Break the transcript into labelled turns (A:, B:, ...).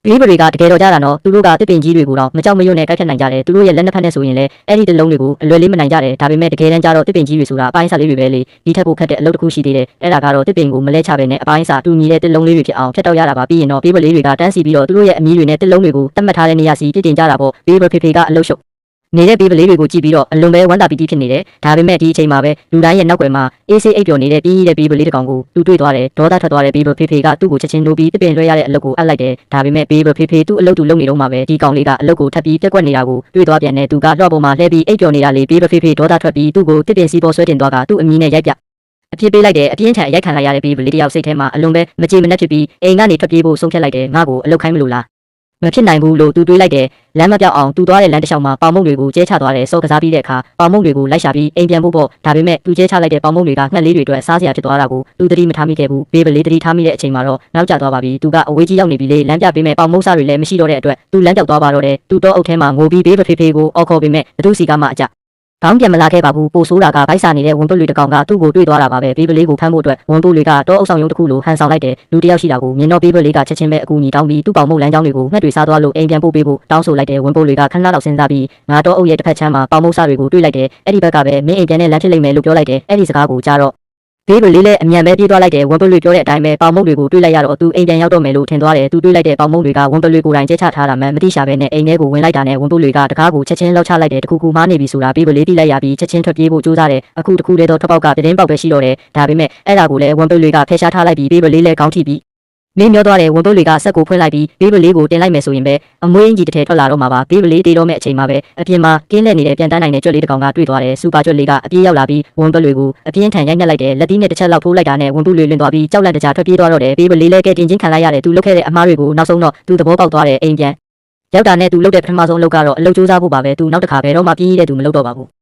A: ဘေးဘတွေကတကယ်တော့ကြတာနော်သူတို့ကတစ်ပင်ကြီးတွေကိုတော့မကြောက်မရွံ့နဲ့တိုက်ခတ်နိုင်ကြတယ်သူတို့ရဲ့လက်နက်ဖက်နဲ့ဆိုရင်လည်းအဲ့ဒီတလုံးတွေကိုအလွယ်လေးမနိုင်ကြတယ်ဒါပေမဲ့တကယ်တမ်းကျတော့တစ်ပင်ကြီးတွေဆိုတာအပိုင်းစားလေးတွေပဲလေဒီထက်ပိုခက်တဲ့အလုပ်တစ်ခုရှိသေးတယ်အဲ့ဒါကတော့တစ်ပင်ကိုမလဲချပဲနဲ့အပိုင်းစားတူညီတဲ့တစ်လုံးလေးတွေဖြစ်အောင်ဖြတ်တော့ရတာပါပြီးရင်တော့ဘေးဘလေးတွေကတန်းစီပြီးတော့သူတို့ရဲ့အမီးတွေနဲ့တစ်လုံးတွေကိုတတ်မှတ်ထားတဲ့နေရာစီပြစ်တင်ကြတာပေါ့ဘေးဘဖေဖေကအလုပ်ရှုပ်နေတဲ့ဘေးပလေးတွေကိုကြည့်ပြီးတော့အလွန်ပဲဝမ်းသာပီတိဖြစ်နေတယ်ဒါပေမဲ့ဒီအချိန်မှာပဲလူတိုင်းရဲ့နောက်ွယ်မှာအေးဆေးအိပ်ပျော်နေတဲ့ပြီးတဲ့ဘေးပလေးတစ်ကောင်ကိုသူတွေ့သွားတယ်ဒေါသထွက်သွားတဲ့ဘေးပဖေဖေကသူ့ကိုချက်ချင်းနိုးပြီးတစ်ပင်လွှဲရတဲ့အလုပ်ကိုအပ်လိုက်တယ်ဒါပေမဲ့ဘေးပဖေဖေသူ့အလုပ်သူလုပ်နေတော့မှပဲဒီကောင်လေးကအလုပ်ကိုထပ်ပြီးပြက်ကွက်နေတာကိုတွေ့သွားပြန်တယ်သူကလွှတ်ပေါ်မှာလှည့်ပြီးအိပ်ပျော်နေတာလေဘေးပဖေဖေဒေါသထွက်ပြီးသူ့ကိုတစ်ပင်စီပေါ်ဆွဲတင်သွားကသူ့အမီးနဲ့ရိုက်ပြအဖြစ်ပေးလိုက်တယ်အပြင်းထန်ရိုက်ခံလိုက်ရတဲ့ဘေးပလေးတယောက်စိတ်ထဲမှာအလွန်ပဲမကြေမနက်ဖြစ်ပြီးအိမ်ကနေထွက်ပြေးဖို့ဆုံးဖြတ်လိုက်တယ်ငါ့ကိုအလုပ်ခိုင်းမလို့လားမဖြစ်နိုင်ဘူးလို့သူတွေးလိုက်တယ်လမ်းမပြောက်အောင်သူသွားတဲ့လမ်းတစ်လျှောက်မှာပေါင်မုံတွေကိုကျဲချသွားတယ်စောကစားပြီးတဲ့အခါပေါင်မုံတွေကိုလိုက်ရှာပြီးအိမ်ပြန်ဖို့ပေါ့ဒါပေမဲ့သူကျဲချလိုက်တဲ့ပေါင်မုံတွေကငှက်လေးတွေအတွက်စားစရာဖြစ်သွားတာကိုသူသတိမထားမိခဲ့ဘူးဘေးပလေးသတိထားမိတဲ့အချိန်မှာတော့နောက်ကျသွားပါပြီသူကအဝေးကြီးရောက်နေပြီလေလမ်းပြပေးမဲ့ပေါင်မုံစားတွေလည်းမရှိတော့တဲ့အတွက်သူလမ်းပြောက်သွားပါတော့တယ်သူတော့အုပ်ထဲမှာငိုပြီးဘေးပဖေဖေကိုအော်ခေါ်ပေးမဲ့ဘသူစီကမှအကြကောင်းပြန်မလာခဲ့ပါဘူးပိုဆိုးတာကဗိုက်စာနေတဲ့ဝန်ပုတ်တွေတကောင်ကသူ့ကိုတွေ့သွားတာပါပဲဘေးပလေးကိုဖမ်းဖို့အတွက်ဝန်ပုတ်တွေကတော့အုပ်ဆောင်ရုံတစ်ခုလိုဟန်ဆောင်လိုက်တယ်လူတစ်ယောက်ရှိတာကိုမြင်တော့ဘေးပလေးကချက်ချင်းပဲအကူအညီတောင်းပြီးသူ့ပေါင်မုတ်လမ်းကြောင်းတွေကိုငှက်တွေစားသွားလို့အိမ်ပြန်ပို့ပေးဖို့တောင်းဆိုလိုက်တယ်ဝန်ပုတ်တွေကခဏလောက်စဉ်းစားပြီးငါတော့အုပ်ရဲ့တစ်ဖက်ချမ်းမှာပေါင်မုတ်စားတွေကိုတွေ့လိုက်တယ်အဲ့ဒီဘက်ကပဲမင်းအိမ်ပြန်နဲ့လမ်းဖြစ်လိမ့်မယ်လို့ပြောလိုက်တယ်အဲ့ဒီစကားကိုကြားတော့ဘေးပလေးလည်းအမြန်ပဲပြေးသွားလိုက်တယ်ဝန်ပုတ်တွေပြောတဲ့အတိုင်းပဲပေါင်မုတ်တွေကိုတွေ့လိုက်ရတော့သူအိမ်ပြန်ရောက်တော့မယ်လို့ထင်သွားတယ်သူတွေ့လိုက်တဲ့ပေါင်မုတ်တွေကဝန်ပုတ်တွေကိုယ်တိုင်ကျဲချထားတာမှမသိရှာပဲနဲ့အိမ်ထဲကိုဝင်လိုက်တာနဲ့ဝန်ပုတ်တွေကတကားကိုချက်ချင်းလောက်ချလိုက်တယ်တခုခုမားနေပြီဆိုတာဘေးပလေးတိလိုက်ရပြီးချက်ချင်းထွက်ပြေးဖို့ကြိုးစားတယ်အခုတခုတည်းတော့ထွက်ပေါက်ကပြတင်းပေါက်ပဲရှိတော့တယ်ဒါပေမဲ့အဲ့ဒါကိုလည်းဝန်ပုတ်တွေကဖယ်ရှားထားလိုက်ပြီးဘေးပလေးလည်းခေါင်းထိပြီးမင်းမျောသွားတယ်ဝန်ပုတ်တွေကဆက်ကိုဖွင့်လိုက်ပြီးဘေးပလေးကိုတင်လိုက်မယ်ဆိုရင်ပဲအမွှေးအင်ကြီးတစ်ထည်ထွက်လာတော့မှာပါဘေးပလေးတေးတော့မဲ့အချိန်မှာပဲအပြင်မှာကင်းလက်နေတဲ့ပြန်တန်းနိုင်တဲ့ကြွက်လေးတစ်ကောင်ကတွေ့သွားတယ်စူပါကြွက်လေးကအပြေးရောက်လာပြီးဝန်ပုတ်တွေကိုအပြင်းထန်ရိုက်နှက်လိုက်တယ်လက်သီးနဲ့တစ်ချက်လောက်ထိုးလိုက်တာနဲ့ဝန်ပုတ်တွေလွင်သွားပြီးကြောက်လန့်တကြားထွက်ပြေးသွားတော့တယ်ဘေးပလေးလည်းကဲတင်ချင်းခံလိုက်ရတယ်သူလုတ်ခဲ့တဲ့အမားတွေကိုနောက်ဆုံးတော့သူသဘောပေါက်သွားတယ်အိမ်ပြန်ရောက်တာနဲ့သူလုတ်တဲ့ပထမဆုံးအလုပ်ကတော့အလုပ်စူးစမ်းဖို့ပါပဲသူနောက်တစ်ခါဘယ်တော့မှပြင်းရတဲ့သူမလုပ်တော့ပါဘူး